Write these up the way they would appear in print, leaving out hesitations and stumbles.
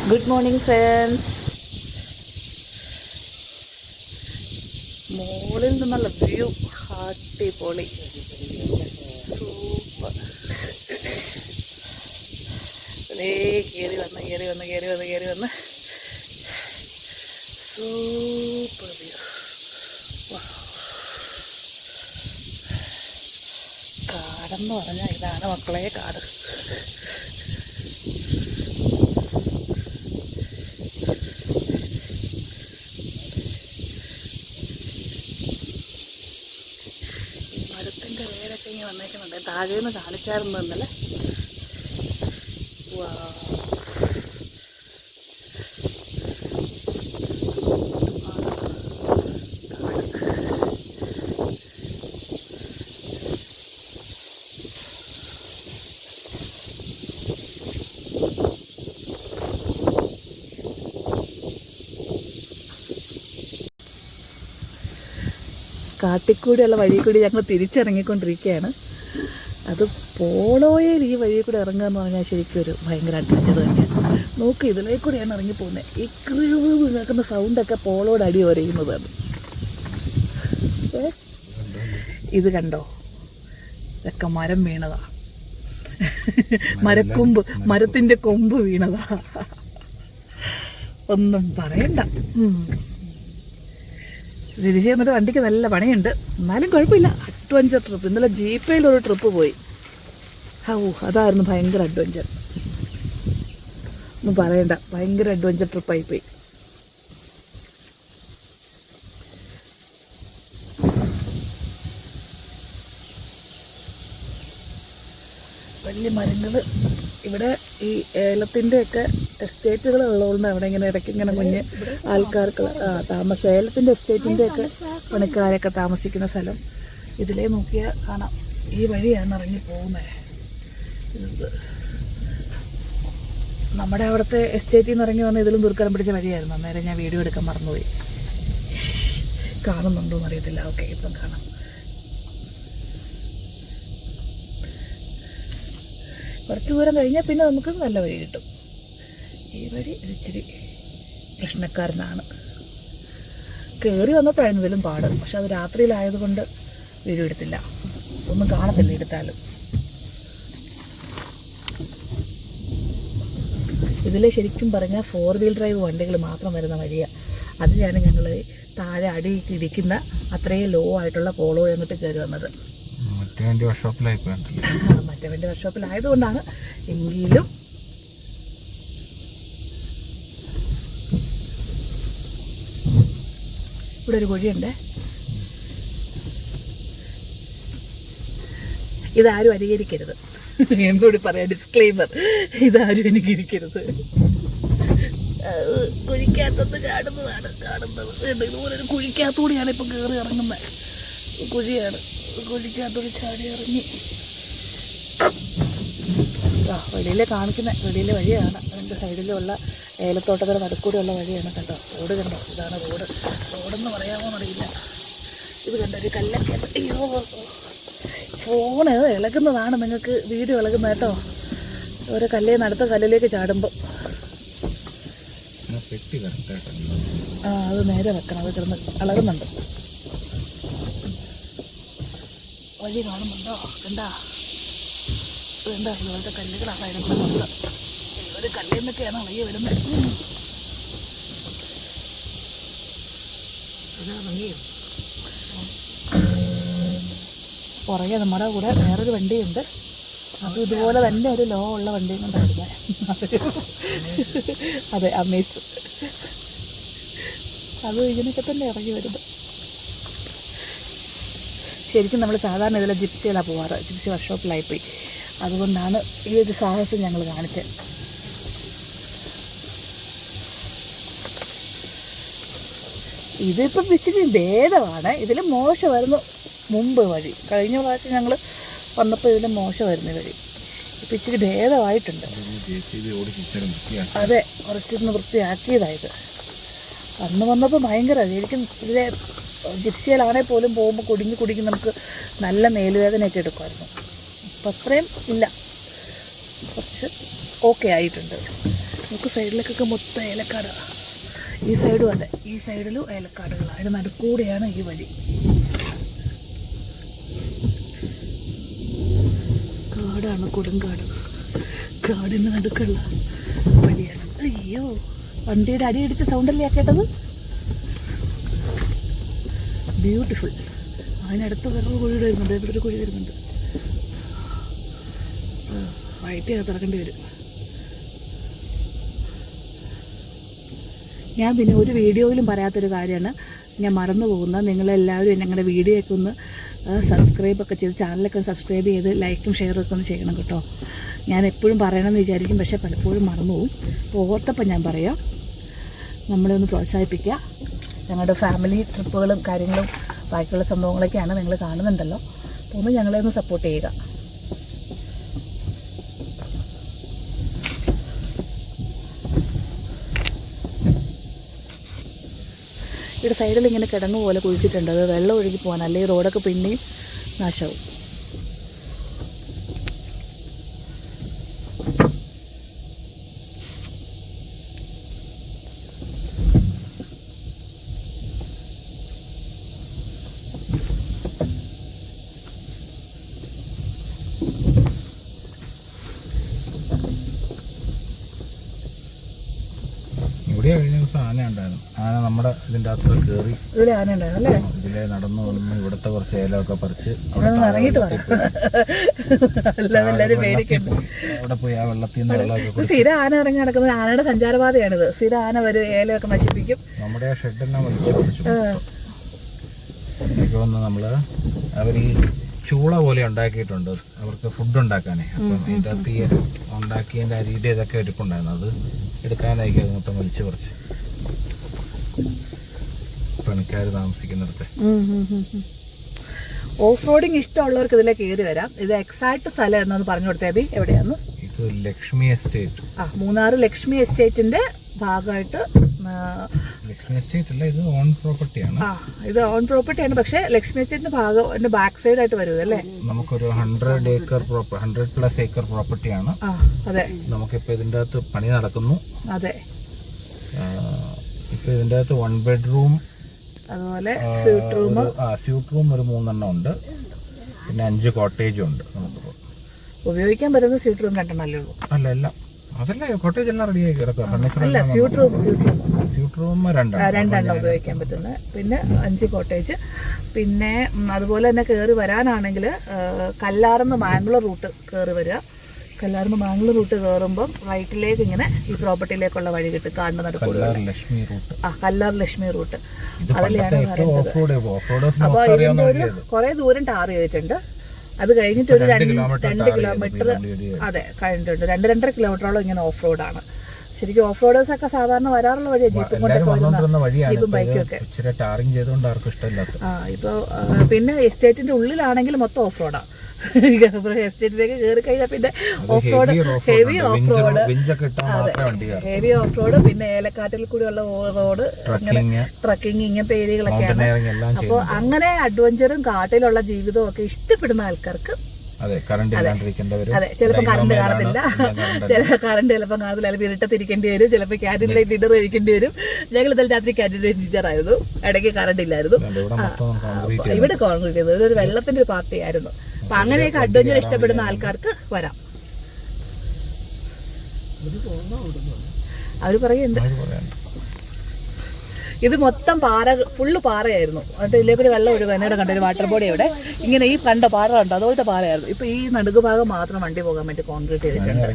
Good morning friends. മോളിൽ നിന്നുള്ള view അടിപൊളി, സൂപ്പർ. അതേ കയറി വന്ന് സൂപ്പർ വ്യൂ. കാടെന്ന് പറഞ്ഞാൽ ഇതാണ് മക്കളെ, കാട്. മരത്തിൻ്റെ വേരൊക്കെ ഇങ്ങനെ വന്നേക്കുന്നുണ്ട്. താഴേന്ന് കാണിച്ചായിരുന്നു ഇന്നലെ. വാ, കാട്ടിക്കൂടിയുള്ള വഴി കൂടി ഞങ്ങൾ തിരിച്ചിറങ്ങിക്കൊണ്ടിരിക്കുകയാണ്. അത് പോളോയിൽ ഈ വഴി കൂടി ഇറങ്ങുക എന്ന് പറഞ്ഞാൽ ശരിക്കും ഒരു ഭയങ്കര അഡ്വഞ്ചർ തന്നെയാണ്. നോക്ക്, ഇതിലേക്ക് കൂടിയാണ് ഇറങ്ങിപ്പോകുന്നത്. ഈ ക്രീവ് കേൾക്കുന്ന സൗണ്ടൊക്കെ പോളോയുടെ അടി ഒരയുന്നതാണ്. ഇത് കണ്ടോ, ഇതൊക്കെ മരം വീണതാ. മരത്തിൻ്റെ കൊമ്പ് വീണതാ. ഒന്നും പറയണ്ട. തിരിച്ച് എന്നിട്ട് വണ്ടിക്ക് നല്ല പണിയുണ്ട്, എന്നാലും കുഴപ്പമില്ല. Adventure trip. ഇന്നലെ ജീപ്പയിലൊരു ട്രിപ്പ് പോയി. അതായിരുന്നു ഭയങ്കര അഡ്വഞ്ചർ. ഒന്നും പറയണ്ട, ഭയങ്കര അഡ്വഞ്ചർ ട്രിപ്പായിപ്പോയി. വലിയ മരങ്ങൾ ഇവിടെ, ഈ ഏലത്തിൻ്റെയൊക്കെ എസ്റ്റേറ്റുകൾ ഉള്ളതുകൊണ്ട് അവിടെ ഇങ്ങനെ ഇടയ്ക്ക് ഇങ്ങനെ കുഞ്ഞ് ആൾക്കാർക്ക് ഏലത്തിൻ്റെ എസ്റ്റേറ്റിൻ്റെയൊക്കെ പണിക്കാരൊക്കെ താമസിക്കുന്ന സ്ഥലം. ഇതിലേ നോക്കിയാൽ കാണാം. ഈ വഴിയാണ് ഇറങ്ങി പോകുന്നത്. ഇത് നമ്മുടെ അവിടുത്തെ എസ്റ്റേറ്റിൽ നിന്ന് ഇറങ്ങി വന്ന ഇതിലും ദുർഘടം പിടിച്ച വഴിയായിരുന്നു. അന്നേരം ഞാൻ വീഡിയോ എടുക്കാൻ മറന്നുപോയി. കാണുന്നുണ്ടോ എന്നറിയത്തില്ല. ഓക്കെ, ഇപ്പം കാണാം. കുറച്ച് ദൂരം കഴിഞ്ഞാൽ പിന്നെ നമുക്ക് നല്ല വഴി കിട്ടും. ഈ വഴി ഇച്ചിരി പ്രശ്നക്കാരനാണ്. കയറി വന്നപ്പോഴായിരുന്നു ഇതിലും പാട്. പക്ഷെ അത് രാത്രിയിലായതുകൊണ്ട് വീഡിയോ എടുത്തില്ല. ഒന്നും കാണത്തില്ല എടുത്താലും. ഇതിൽ ശരിക്കും പറഞ്ഞാൽ 4 വീൽ ഡ്രൈവ് വണ്ടികൾ മാത്രം വരുന്ന വഴിയാണ്. അതിലാണ് ഞങ്ങൾ താഴെ അടി ഇടിക്കുന്ന അത്രയും ലോ ആയിട്ടുള്ള പോളോ എന്നിട്ട് കയറി വന്നത്. മറ്റേ വണ്ടി വർക്ക്ഷോപ്പിലായതുകൊണ്ടാണ്. എങ്കിലും ഇവിടെ ഒരു കുഴിയുണ്ട്. ഇതാരും അനുകരിക്കരുത്. എന്നോട് പറയാം, ഡിസ്ക്ലെയിമർ. ഇതാരും അനുകരിക്കരുത്. കുഴിക്കകത്തുനിന്ന് കാണുന്നത്. ഇതുപോലൊരു കുഴിക്കകത്തുകൂടിയാണ് ഇപ്പം കയറി ഇറങ്ങുന്നത്. കുഴിയാണ്. കുഴിക്കകത്തോട് ചാടി ഇറങ്ങി വെളിയിലെ കാണിക്കുന്നത്. വെളിയിലെ വഴിയാണ്. അതിൻ്റെ സൈഡിലുള്ള ഏലത്തോട്ടത്തിൻ്റെ നടുക്കൂടെയുള്ള വഴിയാണ്. കണ്ടോ, റോഡ് കണ്ടോ? ഇതാണ് റോഡെന്ന് പറയാമോ എന്നറിയില്ല. ഇത് കണ്ടോ, ഒരു കല്ലൊക്കെ. അയ്യോ, ഫോൺ ഇളകുന്നതാണ്. നിങ്ങൾക്ക് വീഡിയോ ഇളകുന്നത് കേട്ടോ. ഓരോ കല്ലേന്ന് അടുത്ത കല്ലിലേക്ക് ചാടുമ്പോൾ അത് നേരെ വെക്കണം. അത് കിടന്ന് ഇളകുന്നുണ്ട്. വഴി കാണുന്നുണ്ടോ? കണ്ടാ ഇതുപോലത്തെ കല്ലുകളാണ് അതിനകത്ത്. ഒരു കല്ലിൽ നിന്നൊക്കെയാണ് ഇളകി വരുന്നത്. പുറകെ നമ്മുടെ കൂടെ വേറൊരു വണ്ടിയുണ്ട്. അത് ഇതുപോലെ തന്നെ ഒരു ലോ ഉള്ള വണ്ടിയും കൊണ്ടായിരുന്നു. അതെ, അമേസ്. അത് ഇതിനൊക്കെ തന്നെ ഇറങ്ങി വരുന്നത്. ശരിക്കും നമ്മൾ സാധാരണ ഇതിലെ ജിപ്സിയിലാണ് പോവാറ്. ജിപ്സി വർക്ക്ഷോപ്പിലായിപ്പോയി. അതുകൊണ്ടാണ് ഈ ഒരു സാഹസം ഞങ്ങൾ കാണിച്ചത്. ഇതിപ്പം ഇച്ചിരി ഭേദമാണ്. ഇതിൽ മോശമായിരുന്നു മുമ്പ് വഴി. കഴിഞ്ഞ പ്രാവശ്യം ഞങ്ങൾ വന്നപ്പോൾ ഇതിൽ മോശമായിരുന്നു വഴി. ഇപ്പം ഇച്ചിരി ഭേദമായിട്ടുണ്ട്. അതെ, കുറച്ചൊന്ന് വൃത്തിയാക്കിയതായത്. അന്ന് വന്നപ്പോൾ ഭയങ്കര ശരിക്കും ഇതിലെ ജിപ്സിയിലാണെങ്കിൽ പോലും പോകുമ്പോൾ കുടുങ്ങി നമുക്ക് നല്ല മേലുവേദനയൊക്കെ എടുക്കുമായിരുന്നു. അപ്പം അത്രയും ഇല്ല, കുറച്ച് ഓക്കെ ആയിട്ടുണ്ട്. നമുക്ക് സൈഡിലേക്കൊക്കെ മൊത്തം ഏലക്കാടാണ്. ഈ സൈഡും അതെ, ഈ സൈഡിലും ഏലക്കാടുകളാണ്. അതിന് നടുക്കൂടെയാണ് ഈ വഴി. കാടാണ്, കൊടുങ്കാട്. കാടിന് നടുക്കുള്ള വഴിയാണ്. അയ്യോ, വണ്ടിയുടെ അടിയടിച്ച സൗണ്ടല്ലേ കേട്ടത്. ബ്യൂട്ടിഫുൾ. അതിനടുത്ത് വേറൊരു കുഴി വരുന്നുണ്ട്. ഇവിടെ ഒരു കുഴി വരുന്നുണ്ട്. വയറ്റ് തിറക്കേണ്ടി വരും. ഞാൻ പിന്നെ ഒരു വീഡിയോയിലും പറയാത്തൊരു കാര്യമാണ് ഞാൻ മറന്നു പോകുന്നത്. നിങ്ങളെല്ലാവരും ഞങ്ങളുടെ വീഡിയോയൊക്കെ ഒന്ന് സബ്സ്ക്രൈബൊക്കെ ചെയ്ത്, ചാനലൊക്കെ സബ്സ്ക്രൈബ് ചെയ്ത് ലൈക്കും ഷെയറൊക്കെ ഒന്ന് ചെയ്യണം കേട്ടോ. ഞാൻ എപ്പോഴും പറയണമെന്ന് വിചാരിക്കും, പക്ഷേ പലപ്പോഴും മറന്നു പോകും. അപ്പോൾ ഓർത്തപ്പം ഞാൻ പറയാം, നമ്മളെ ഒന്ന് പ്രോത്സാഹിപ്പിക്കുക. ഞങ്ങളുടെ ഫാമിലി ട്രിപ്പുകളും കാര്യങ്ങളും ബാക്കിയുള്ള സംഭവങ്ങളൊക്കെയാണ് നിങ്ങൾ കാണുന്നുണ്ടല്ലോ. അപ്പോൾ ഒന്ന് ഞങ്ങളെ ഒന്ന് സപ്പോർട്ട് ചെയ്യുക. ഇവിടെ സൈഡിൽ ഇങ്ങനെ കിടങ്ങ് പോലെ കുഴിച്ചിട്ടുണ്ട്. അത് വെള്ളം ഒഴുകി പോകാൻ, അല്ലെങ്കിൽ റോഡൊക്കെ പിന്നെയും നാശമാവും. കഴിഞ്ഞ ദിവസം ആന ഉണ്ടായിരുന്നു. ആന നമ്മുടെ ഇതിൻ്റെ അകത്ത് കയറി ഇതിലെ നടന്നു വന്ന് ഇവിടുത്തെ കുറച്ച് ഏലമൊക്കെ പറിച്ച് അവിടെ പോയി ആ വെള്ളത്തിൽ നിന്ന് വെള്ളമൊക്കെ. സ്ഥിര ആന ഇറങ്ങി നടക്കുന്നത് ആനയുടെ സഞ്ചാരപാതയാണിത്. സ്ഥിര ആന വരും, ഏലമൊക്കെ നശിപ്പിക്കും. നമ്മുടെ ആ ഷെഡെല്ലാം വലിച്ചു എനിക്ക് തോന്നുന്നു നമ്മള് അവർ ഈ ചൂള പോലെ ഉണ്ടാക്കിയിട്ടുണ്ട് അവർക്ക് ഫുഡ് ഉണ്ടാക്കാനേ. അപ്പം അതിൻ്റെ അകത്ത് ഈ ഉണ്ടാക്കിയതിൻ്റെ അരിയുടെ ഇതൊക്കെ എടുപ്പുണ്ടായിരുന്നു. അത് എടുക്കാനായിരിക്കും അത് മൊത്തം വലിച്ചു പറിച്ച് പണിക്കാർ താമസിക്കുന്നിടത്ത്. ഓഫ് റോഡിങ് ഇഷ്ടമുള്ളവർക്ക് ഇതിലേക്ക് കയറി വരാം. ഇത് എക്സാക്ട് സ്ഥലം എന്നൊന്ന് പറഞ്ഞു കൊടുത്തേ ബി, എവിടെയാണ്? ഇത് ലക്ഷ്മി എസ്റ്റേറ്റ്. മൂന്നാർ ലക്ഷ്മി എസ്റ്റേറ്റിന്റെ ഭാഗമായിട്ട്. ലക്ഷ്മി എസ്റ്റേറ്റ് അല്ല, ഇത് ഓൺ പ്രോപ്പർട്ടിയാണ്. ഇത് ഓൺ പ്രോപ്പർട്ടിയാണ്, പക്ഷെ ലക്ഷ്മി എസ്റ്റേറ്റിന്റെ ഭാഗം ബാക്ക് സൈഡ് ആയിട്ട് വരും അല്ലേ? നമുക്കൊരു 100+ ഏക്കർ പ്രോപ്പർട്ടിയാണ്. അതെ, നമുക്കിപ്പോ ഇതിന്റെ അകത്ത് പണി നടക്കുന്നു. അതെ, ഇപ്പൊ ഇതിന്റെ അകത്ത് 1 bedroom, അതുപോലെ സ്യൂട്ട് റൂം ഒരു 3 എണ്ണം ഉണ്ട്. പിന്നെ 5 കോട്ടേജും ഉണ്ട്. നമുക്ക് ഉപയോഗിക്കാൻ പറ്റുന്ന സ്യൂട്ട് റൂം 2 എണ്ണല്ലേ ഉള്ളൂ? അല്ല അല്ല, അതല്ല, കോട്ടേജ് എല്ലാം റെഡി ആയി കിടക്കുക. സ്യൂട്ട് റൂം 2 എണ്ണം ഉപയോഗിക്കാൻ പറ്റുന്നത്. പിന്നെ 5 കോട്ടേജ്. പിന്നെ അതുപോലെ തന്നെ കയറി വരാനാണെങ്കിൽ കല്ലാർന്ന് മാംഗ്ലൂർ റൂട്ട് കയറി വരിക. കല്ലാർന്ന് മാംഗ്ലൂർ റൂട്ട് കയറുമ്പം റൈറ്റിലേക്ക് ഇങ്ങനെ ഈ പ്രോപ്പർട്ടിയിലേക്കുള്ള വഴി കിട്ടും. കാടിന്റെ നടുക്കൂടെ കല്ലാർ ലക്ഷ്മി റൂട്ട്. അതിലെയാണ് വരേണ്ടത്. അപ്പൊ ഇതിന്റെ ഒരു കുറെ ദൂരം ടാർ ചെയ്തിട്ടുണ്ട്. അത് കഴിഞ്ഞിട്ട് ഒരു 2 കിലോമീറ്റർ അതെ കഴിഞ്ഞിട്ടുണ്ട്. 2-2.5 കിലോമീറ്ററോളം ഇങ്ങനെ ഓഫ് റോഡാണ്. ശരിക്കും ഓഫ് റോഡേഴ്സ് ഒക്കെ സാധാരണ വരാറുള്ള വഴിയാണ്, ജീപ്പും കൊണ്ടൊക്കെ വരുന്ന ജീപ്പും ബൈക്കും ഒക്കെ. ഇപ്പൊ പിന്നെ എസ്റ്റേറ്റിന്റെ ഉള്ളിലാണെങ്കിൽ മൊത്തം ഓഫ് റോഡാണ്. എസ്റ്റേറ്റിലേക്ക് കയറി കഴിഞ്ഞാൽ പിന്നെ off road, heavy off road, heavy off road, പിന്നെ ഏലക്കാട്ടിൽ കൂടിയുള്ള റോഡ്, ട്രക്കിങ്, ഇങ്ങനത്തെ ഏരിയകളൊക്കെയാണ്. അപ്പോൾ അങ്ങനെ അഡ്വഞ്ചറും കാട്ടിലുള്ള ജീവിതവും ഒക്കെ ഇഷ്ടപ്പെടുന്ന ആൾക്കാർക്ക് അതെ, ചിലപ്പോൾ കറണ്ട് കാണത്തില്ല, ചിലപ്പോൾ കാണത്തില്ല, അല്ലെങ്കിൽ ഇരുട്ടത്തിരിക്കേണ്ടി വരും, ചിലപ്പോൾ ക്യാൻറ്റീൻ ലൈറ്റ് ഡിന്നർ കഴിക്കേണ്ടി വരും. ഞങ്ങൾ ഇന്നലെ രാത്രി ക്യാൻറ്റീൻ ലൈറ്റ് ഡിന്നറായിരുന്നു, ഇടയ്ക്ക് കറണ്ട് ഇല്ലായിരുന്നു. ഇവിടെ കോൺക്രീറ്റ് ചെയ്തത് ഇതൊരു വെള്ളത്തിന്റെ ഒരു പാർട്ടി ആയിരുന്നു. അപ്പൊ അങ്ങനെയൊക്കെ അഡ്വഞ്ചർ ഇഷ്ടപ്പെടുന്ന ആൾക്കാർക്ക് വരാം. അവര് പറയുന്നുണ്ട് ഇത് മൊത്തം പാറ, ഫുള്ള് പാറയായിരുന്നു. എന്നിട്ട് ഇതിലേക്കൂടി വെള്ളം ഒഴുകും. എന്നോട് കണ്ടൊരു വാട്ടർ ബോഡി ഇവിടെ ഇങ്ങനെ ഈ കണ്ട പാറ കണ്ടോ, അതുപോലത്തെ പാറയായിരുന്നു. ഇപ്പൊ ഈ നടുക്ക് ഭാഗം മാത്രം വണ്ടി പോകാൻ വേണ്ടി കോൺക്രീറ്റ് ചെയ്തിട്ടുണ്ട്.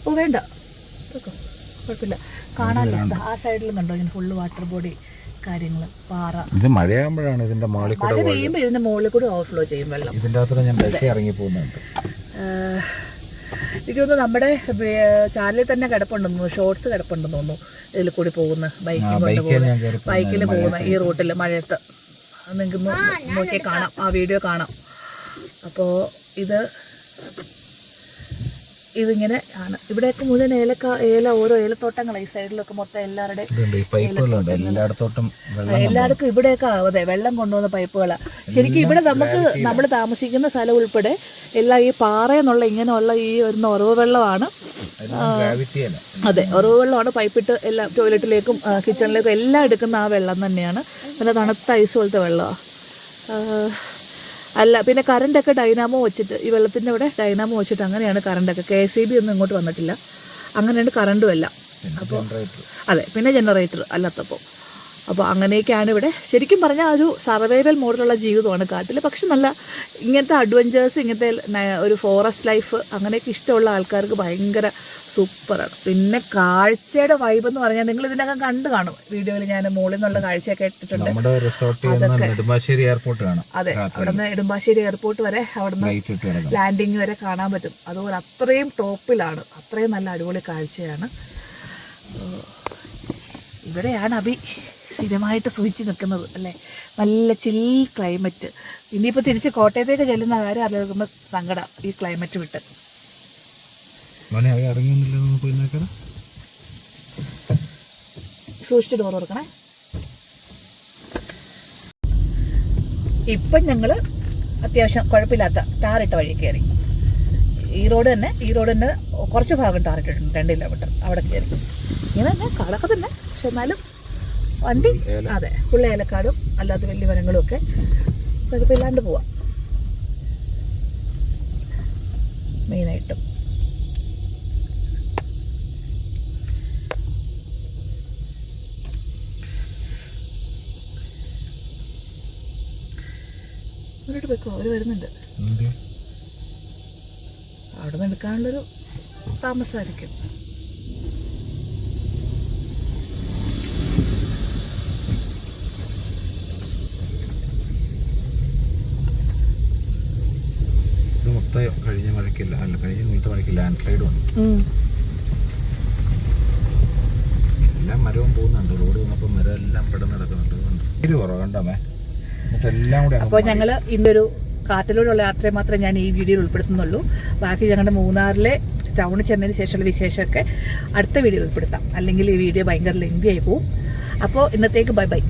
ഓ വേണ്ട, കുഴപ്പമില്ല, കാണാനില്ല. ആ സൈഡിലും കണ്ടോ ഇങ്ങനെ ഫുള്ള് വാട്ടർ ബോഡി കാര്യങ്ങള്, പാറ. ഇത് മഴയാകുമ്പോഴാണ് ഇതിന്റെ മുകളിൽ കൂടെ, മഴ പെയ്യുമ്പോ ഇതിന്റെ മുകളിൽ കൂടി ഓവർഫ്ലോ ചെയ്യും വെള്ളം. ഇതിന്റെ അകത്ത് ഞാൻ ബസ് ഇറങ്ങി പോകുന്നുണ്ട്. എനിക്ക് തോന്നുന്നു നമ്മുടെ ചാനലിൽ തന്നെ കിടപ്പുണ്ടെന്നു, ഷോർട്സ് കിടപ്പുണ്ടെന്ന് തോന്നുന്നു. ഇതിൽ കൂടി പോകുന്ന ബൈക്കിൽ പോകുന്ന ഈ റൂട്ടിൽ മഴയത്ത് നിങ്ങൾക്ക് നോക്കിയാൽ കാണാം, ആ വീഡിയോ കാണാം. അപ്പോൾ ഇത് ഇതിങ്ങനെ ആണ്. ഇവിടെയൊക്കെ മുഴുവൻ ഓരോ ഏലത്തോട്ടങ്ങളാണ്. ഈ സൈഡിലൊക്കെ മൊത്തം എല്ലാവരുടെയും എല്ലായിടത്തും ഇവിടെയൊക്കെ അതെ വെള്ളം കൊണ്ടുവന്ന പൈപ്പുകളാണ്. ശരിക്കും ഇവിടെ നമ്മൾ താമസിക്കുന്ന സ്ഥലം ഉൾപ്പെടെ എല്ലാം ഈ പാറയെന്നുള്ള ഇങ്ങനെയുള്ള ഈ വരുന്ന ഉറവ് വെള്ളമാണ്. അതെ, ഉറവ് വെള്ളമാണ്. പൈപ്പിട്ട് എല്ലാം ടോയ്ലറ്റിലേക്കും കിച്ചണിലേക്കും എല്ലാം എടുക്കുന്ന ആ വെള്ളം തന്നെയാണ്. നല്ല തണുത്ത ഐസ് പോലത്തെ വെള്ളമാണ്. അല്ല പിന്നെ കറണ്ടൊക്കെ ഡൈനാമോ വെച്ചിട്ട്, ഈ വെള്ളത്തിൻ്റെ ഇവിടെ ഡൈനാമോ വെച്ചിട്ട് അങ്ങനെയാണ് കറണ്ടൊക്കെ. KSEB ഒന്നും ഇങ്ങോട്ട് വന്നിട്ടില്ല. അങ്ങനെയാണ് കറണ്ടും എല്ലാം. അപ്പോൾ അതെ, പിന്നെ ജനറേറ്റർ അല്ലാത്തപ്പോൾ. അപ്പോൾ അങ്ങനെയൊക്കെയാണ് ഇവിടെ. ശരിക്കും പറഞ്ഞാൽ ഒരു സർവൈവൽ മോഡിലുള്ള ജീവിതമാണ് കാട്ടിൽ. പക്ഷെ നല്ല ഇങ്ങനത്തെ അഡ്വഞ്ചേഴ്സ്, ഇങ്ങനത്തെ ഒരു ഫോറസ്റ്റ് ലൈഫ് അങ്ങനെയൊക്കെ ഇഷ്ടമുള്ള ആൾക്കാർക്ക് ഭയങ്കര സൂപ്പറാണ്. പിന്നെ കാഴ്ചയുടെ വൈബ് എന്ന് പറഞ്ഞാൽ നിങ്ങൾ ഇതിനകം കണ്ടു കാണും വീഡിയോയിൽ. ഞാൻ മുകളിൽ നിന്നുള്ള കാഴ്ചയൊക്കെ ഇട്ടിട്ടുണ്ട്. അതെ, അവിടുന്ന് നെടുമ്പാശ്ശേരി എയർപോർട്ട് വരെ അവിടുന്ന് ലാൻഡിങ് വരെ കാണാൻ പറ്റും. അതുപോലെ അത്രയും ടോപ്പിലാണ്. അത്രയും നല്ല അടിപൊളി കാഴ്ചയാണ്. ഇവിടെയാണ് അഭി സ്ഥിരമായിട്ട് സൂചിച്ച് നിൽക്കുന്നത് അല്ലേ. നല്ല ചിൽ ക്ലൈമറ്റ്. ഇനിയിപ്പോൾ തിരിച്ച് കോട്ടയത്തേക്ക് ചെല്ലുന്ന കാര്യം ആലോചിക്കുമ്പോൾ സങ്കടം ഈ ക്ലൈമറ്റ് വിട്ട്. സൂക്ഷിച്ച് ഡോർ തുറക്കണേ. ഇപ്പം ഞങ്ങൾ അത്യാവശ്യം കുഴപ്പമില്ലാത്ത ടാറിട്ട വഴി കയറി. ഈ റോഡ് തന്നെ കുറച്ച് ഭാഗം ടാറിട്ടിട്ടുണ്ട്, 2 കിലോമീറ്റർ അവിടെ കയറി. ഇങ്ങനെ തന്നെ കാടൊക്കെ തന്നെ, പക്ഷെ എന്നാലും വണ്ടി അതെ ഫുൾ ഏലക്കാടും അല്ലാത്ത വലിയ മരങ്ങളും ഒക്കെ കുഴപ്പമില്ലാണ്ട് പോവാം മെയിനായിട്ടും. അവരോട് വെക്കോ, അവർ വരുന്നുണ്ട്. അവിടെ നിന്ന് എടുക്കാനുള്ളൊരു താമസമായിരിക്കും. കഴിഞ്ഞ മഴയ്ക്ക് ലാൻഡ് സ്ലൈഡ് വന്നു. എല്ലാ മരവും പോകുന്നുണ്ട്. റോഡ് വന്നപ്പോൾ മരം എല്ലാം പെട്ടെന്ന് നടക്കുന്നുണ്ട്. അപ്പോൾ ഞങ്ങൾ ഇന്നൊരു കാട്ടിലൂടെയുള്ള യാത്രയെ മാത്രമേ ഞാൻ ഈ വീഡിയോയിൽ ഉൾപ്പെടുത്തുന്നുള്ളൂ. ബാക്കി ഞങ്ങളുടെ മൂന്നാറിലെ ടൗണിൽ ചെന്നതിന് ശേഷമുള്ള വിശേഷമൊക്കെ അടുത്ത വീഡിയോയിൽ ഉൾപ്പെടുത്താം. അല്ലെങ്കിൽ ഈ വീഡിയോ ഭയങ്കര ലെങ്തി ആയി പോവും. അപ്പോൾ ഇന്നത്തേക്ക് ബൈ ബൈ.